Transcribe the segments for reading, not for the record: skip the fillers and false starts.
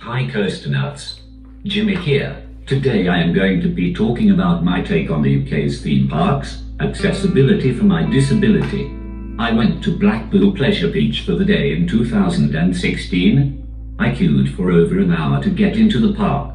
Hi Coasternauts, Jimmy here. Today I am going to be talking about my take on the UK's theme parks, accessibility for my disability. I went to Blackpool Pleasure Beach for the day in 2016. I queued for over an hour to get into the park.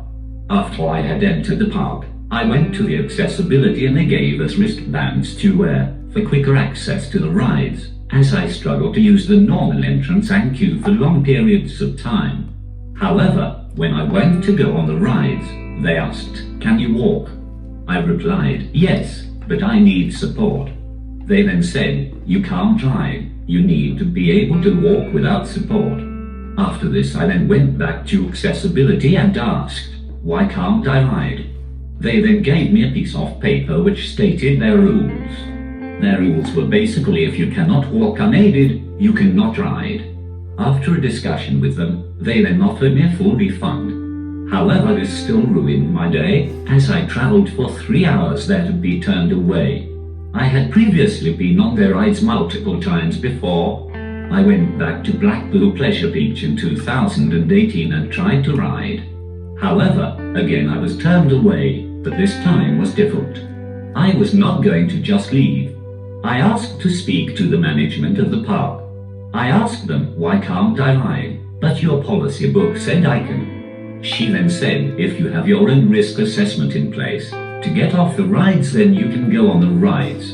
After I had entered the park, I went to the accessibility and they gave us wristbands to wear for quicker access to the rides, as I struggled to use the normal entrance and queue for long periods of time. However, when I went to go on the rides, they asked, "Can you walk?" I replied, "Yes, but I need support." They then said, "You can't ride, you need to be able to walk without support." After this I then went back to accessibility and asked, "Why can't I ride?" They then gave me a piece of paper which stated their rules. Their rules were basically if you cannot walk unaided, you cannot ride. After a discussion with them, they then offered me a full refund. However, this still ruined my day, as I travelled for 3 hours there to be turned away. I had previously been on their rides multiple times before. I went back to Blackpool Pleasure Beach in 2018 and tried to ride. However, again I was turned away, but this time was different. I was not going to just leave. I asked to speak to the management of the park. I asked them, "Why can't I ride? But your policy book said I can." She then said, "If you have your own risk assessment in place, to get off the rides then you can go on the rides."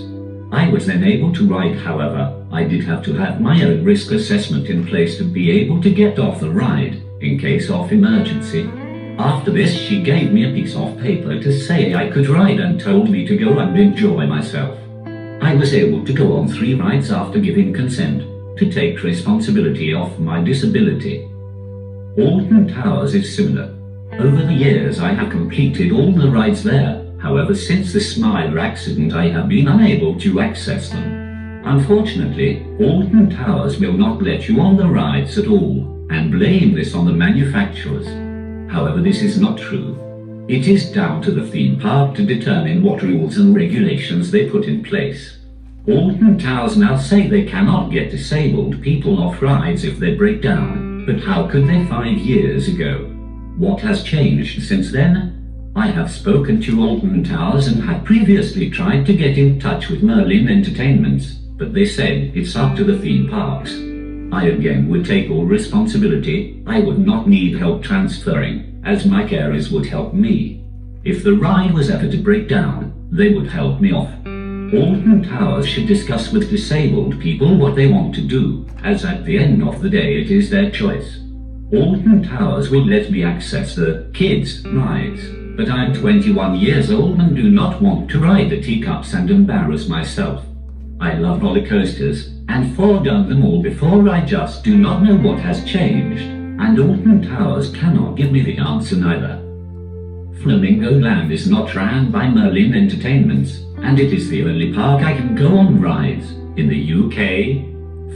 I was then able to ride, however, I did have to have my own risk assessment in place to be able to get off the ride, in case of emergency. After this she gave me a piece of paper to say I could ride and told me to go and enjoy myself. I was able to go on 3 rides after giving consent to take responsibility of my disability. Alton Towers is similar. Over the years I have completed all the rides there, however since the Smiler accident I have been unable to access them. Unfortunately, Alton Towers will not let you on the rides at all, and blame this on the manufacturers. However, this is not true. It is down to the theme park to determine what rules and regulations they put in place. Alton Towers now say they cannot get disabled people off rides if they break down, but how could they 5 years ago? What has changed since then? I have spoken to Alton Towers and had previously tried to get in touch with Merlin Entertainments, but they said it's up to the theme parks. I again would take all responsibility. I would not need help transferring, as my carers would help me. If the ride was ever to break down, they would help me off. Alton Towers should discuss with disabled people what they want to do, as at the end of the day it is their choice. Alton Towers will let me access the kids' rides, but I am 21 years old and do not want to ride the teacups and embarrass myself. I love roller coasters, and foredone them all before. I just do not know what has changed, and Alton Towers cannot give me the answer neither. Flamingo Land is not ran by Merlin Entertainments, and it is the only park I can go on rides in the UK.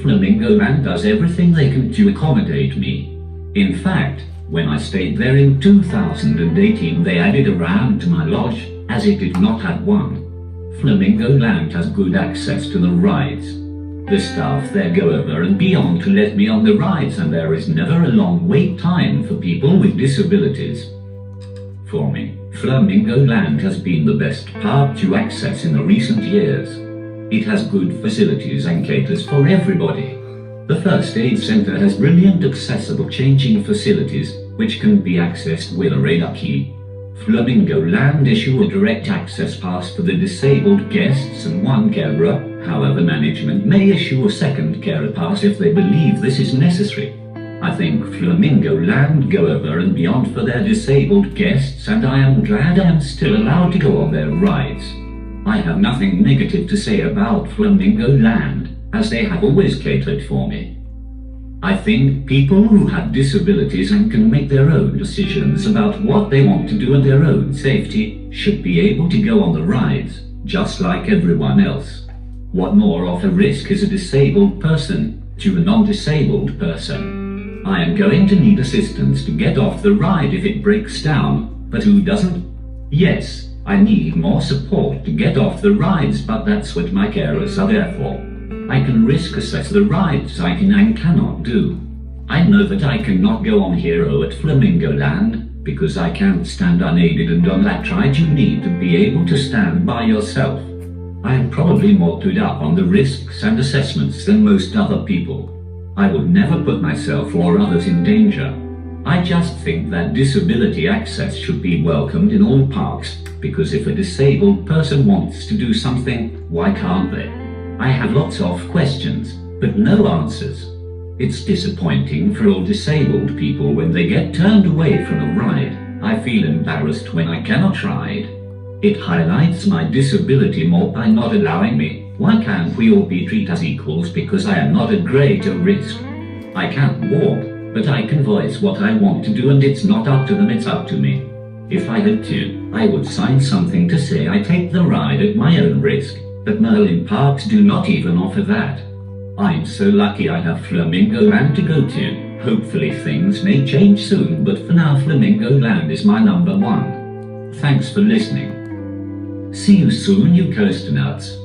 Flamingo Land does everything they can to accommodate me. In fact, when I stayed there in 2018 they added a ramp to my lodge, as it did not have one. Flamingo Land has good access to the rides. The staff there go over and beyond to let me on the rides, and there is never a long wait time for people with disabilities. For me, Flamingo Land has been the best park to access in the recent years. It has good facilities and caters for everybody. The first aid center has brilliant accessible changing facilities, which can be accessed with a radar key. Flamingo Land issue a direct access pass for the disabled guests and 1 carer. However, management may issue a 2nd carer pass if they believe this is necessary. I think Flamingo Land go over and beyond for their disabled guests, and I am glad I am still allowed to go on their rides. I have nothing negative to say about Flamingo Land, as they have always catered for me. I think people who have disabilities and can make their own decisions about what they want to do and their own safety should be able to go on the rides, just like everyone else. What more of a risk is a disabled person to a non-disabled person? I am going to need assistance to get off the ride if it breaks down, but who doesn't? Yes, I need more support to get off the rides, but that's what my carers are there for. I can risk assess the rides I can and cannot do. I know that I cannot go on hero at Flamingo Land, because I can't stand unaided, and on that ride you need to be able to stand by yourself. I am probably more clued up on the risks and assessments than most other people. I would never put myself or others in danger. I just think that disability access should be welcomed in all parks, because if a disabled person wants to do something, why can't they? I have lots of questions, but no answers. It's disappointing for all disabled people when they get turned away from a ride. I feel embarrassed when I cannot ride. It highlights my disability more by not allowing me. Why can't we all be treated as equals because I am not at greater risk? I can't walk, but I can voice what I want to do, and it's not up to them, it's up to me. If I had to, I would sign something to say I take the ride at my own risk, but Merlin parks do not even offer that. I'm so lucky I have Flamingo Land to go to. Hopefully things may change soon, but for now Flamingo Land is my number one. Thanks for listening. See you soon, you coaster nuts.